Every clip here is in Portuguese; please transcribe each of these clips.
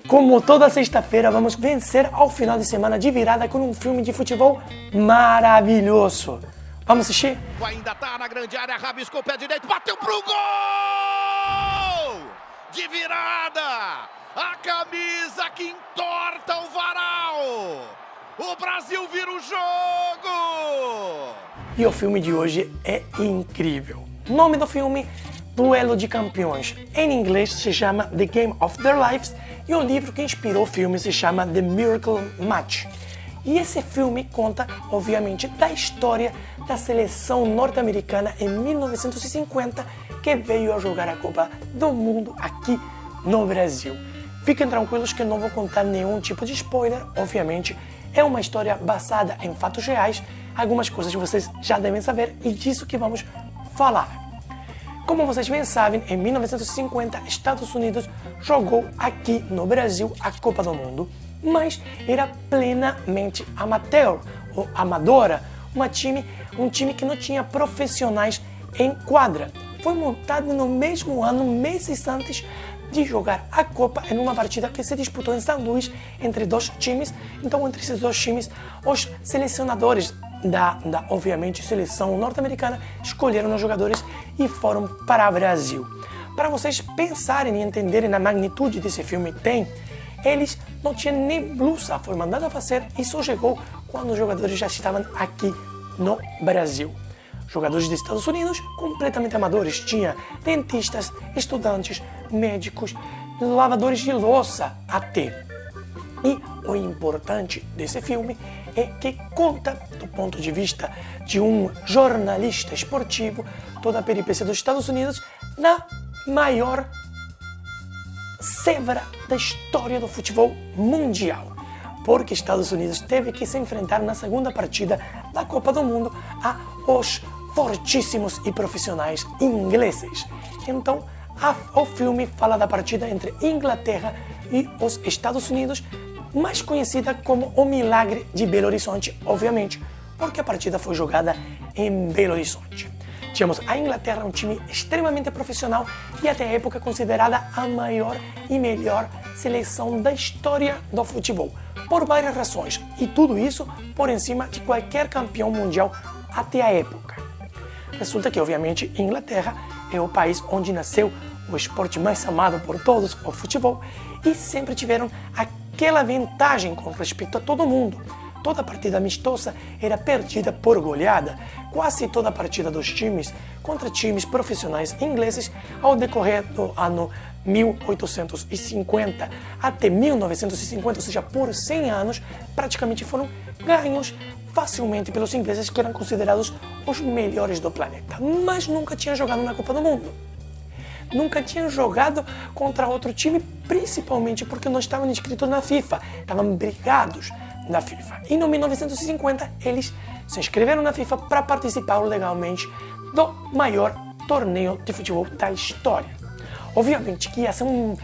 Como toda sexta-feira, vamos vencer ao final de semana de virada com um filme de futebol maravilhoso. Vamos assistir? Ainda tá na grande área, rabiscou o pé direito, bateu pro gol! De virada! A camisa que entorta o varal! O Brasil vira o jogo! E o filme de hoje é incrível. O nome do filme, Duelo de Campeões. Em inglês se chama The Game of Their Lives e o livro que inspirou o filme se chama The Miracle Match. E esse filme conta, obviamente, da história da seleção norte-americana em 1950 que veio a jogar a Copa do Mundo aqui no Brasil. Fiquem tranquilos que eu não vou contar nenhum tipo de spoiler, obviamente. É uma história baseada em fatos reais, algumas coisas que vocês já devem saber e disso que vamos falar. Como vocês bem sabem, em 1950, Estados Unidos jogou aqui no Brasil a Copa do Mundo, mas era plenamente amateur ou amadora, um time que não tinha profissionais em quadra. Foi montado no mesmo ano, meses antes de jogar a Copa, em uma partida que se disputou em São Luís entre dois times. Então, entre esses dois times, os selecionadores da obviamente, seleção norte-americana escolheram os jogadores e foram para o Brasil. Para vocês pensarem e entenderem a magnitude desse filme eles não tinham nem blusa, foi mandado a fazer e só chegou quando os jogadores já estavam aqui no Brasil. Jogadores dos Estados Unidos completamente amadores, tinha dentistas, estudantes, médicos, lavadores de louça até. E o importante desse filme é que conta, do ponto de vista de um jornalista esportivo, toda a peripécia dos Estados Unidos na maior zebra da história do futebol mundial. Porque Estados Unidos teve que se enfrentar na segunda partida da Copa do Mundo aos fortíssimos e profissionais ingleses. Então, o filme fala da partida entre Inglaterra e os Estados Unidos, mais conhecida como o Milagre de Belo Horizonte, obviamente, porque a partida foi jogada em Belo Horizonte. Tínhamos a Inglaterra, um time extremamente profissional e até a época considerada a maior e melhor seleção da história do futebol, por várias razões, e tudo isso por cima de qualquer campeão mundial até a época. Resulta que, obviamente, Inglaterra é o país onde nasceu o esporte mais amado por todos, o futebol, e sempre tiveram aquela vantagem com respeito a todo mundo. Toda partida amistosa era perdida por goleada, quase toda partida dos times contra times profissionais ingleses ao decorrer do ano 1850 até 1950, ou seja, por 100 anos, praticamente foram ganhos facilmente pelos ingleses, que eram considerados os melhores do planeta, mas nunca tinham jogado na Copa do Mundo. Nunca tinham jogado contra outro time, principalmente porque não estavam inscritos na FIFA, estavam brigados na FIFA. E no 1950 eles se inscreveram na FIFA para participar legalmente do maior torneio de futebol da história. Obviamente que ia ser um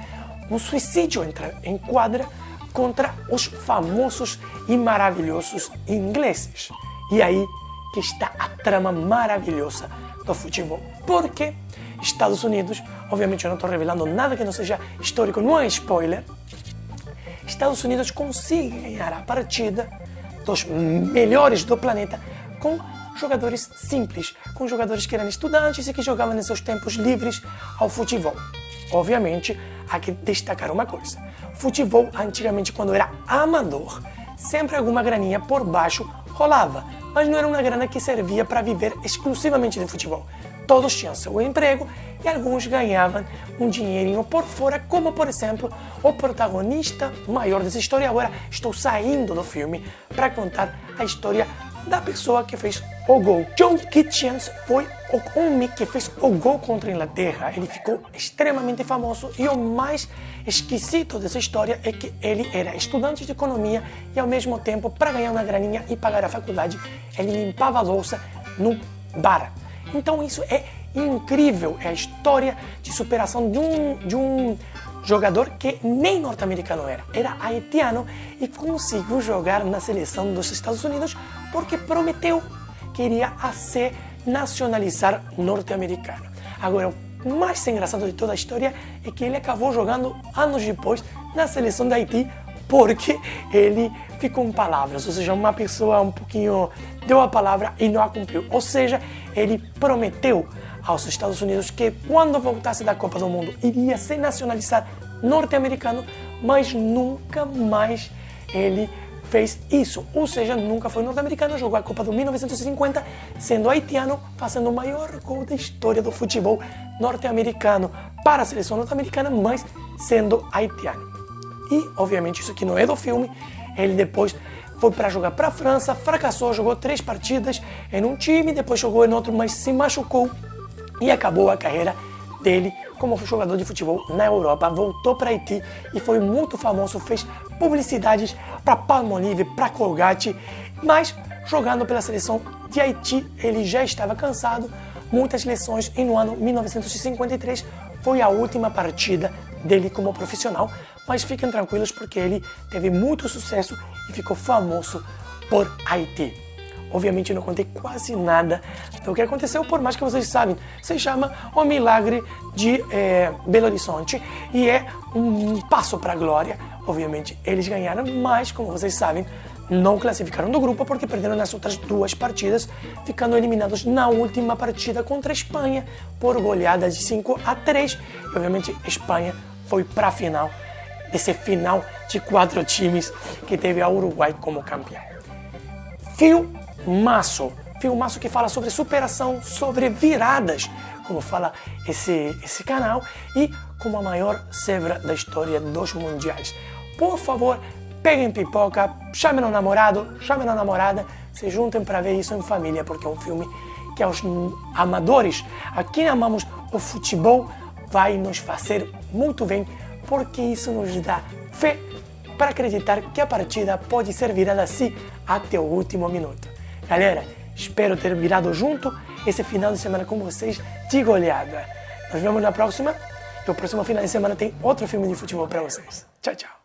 suicídio entrar em quadra contra os famosos e maravilhosos ingleses. E aí que está a trama maravilhosa do futebol. Porque Estados Unidos, obviamente eu não estou revelando nada que não seja histórico, não é spoiler, Estados Unidos consegue ganhar a partida dos melhores do planeta com jogadores simples, com jogadores que eram estudantes e que jogavam em seus tempos livres ao futebol. Obviamente, há que destacar uma coisa. Futebol, antigamente, quando era amador, sempre alguma graninha por baixo rolava, mas não era uma grana que servia para viver exclusivamente de futebol. Todos tinham seu emprego e alguns ganhavam um dinheirinho por fora, como, por exemplo, o protagonista maior dessa história. Agora estou saindo do filme para contar a história da pessoa que fez o gol. Joe Kitchens foi o homem que fez o gol contra a Inglaterra. Ele ficou extremamente famoso e o mais esquisito dessa história é que ele era estudante de economia e, ao mesmo tempo, para ganhar uma graninha e pagar a faculdade, ele limpava a louça no bar. Então isso é incrível, é a história de superação de um jogador que nem norte-americano era haitiano e conseguiu jogar na seleção dos Estados Unidos porque prometeu que iria se nacionalizar norte-americano. Agora, o mais engraçado de toda a história é que ele acabou jogando anos depois na seleção da Haiti porque ele ficou em palavras, ou seja, uma pessoa um pouquinho deu a palavra e não a cumpriu. Ou seja, ele prometeu aos Estados Unidos que quando voltasse da Copa do Mundo iria se nacionalizar norte-americano, mas nunca mais ele fez isso. Ou seja, nunca foi norte-americano, jogou a Copa do 1950, sendo haitiano, fazendo o maior gol da história do futebol norte-americano para a seleção norte-americana, mas sendo haitiano. E, obviamente, isso aqui não é do filme, ele depois foi para jogar para a França, fracassou, jogou 3 partidas em um time, depois jogou em outro, mas se machucou e acabou a carreira dele como jogador de futebol na Europa. Voltou para Haiti e foi muito famoso, fez publicidades para Palmolive, para Colgate, mas jogando pela seleção de Haiti ele já estava cansado, muitas lesões, e no ano 1953 foi a última partida dele como profissional, mas fiquem tranquilos porque ele teve muito sucesso e ficou famoso por Haiti. Obviamente não contei quase nada do que aconteceu, por mais que vocês sabem, se chama O Milagre de Belo Horizonte e é um passo para a glória. Obviamente eles ganharam, mas como vocês sabem, não classificaram do grupo porque perderam nas outras 2 partidas, ficando eliminados na última partida contra a Espanha por goleada de 5-3. E obviamente a Espanha foi para a final, desse final de 4 times que teve a Uruguai como campeão. Filmaço que fala sobre superação, sobre viradas, como fala esse canal, e como a maior zebra da história dos mundiais. Por favor, peguem pipoca, chamem o namorado, chamem a namorada, se juntem para ver isso em família, porque é um filme que aos amadores, a quem amamos o futebol, vai nos fazer muito bem, porque isso nos dá fé para acreditar que a partida pode ser virada assim até o último minuto. Galera, espero ter virado junto esse final de semana com vocês de goleada. Nos vemos na próxima, e o próximo final de semana tem outro filme de futebol para vocês. Tchau, tchau.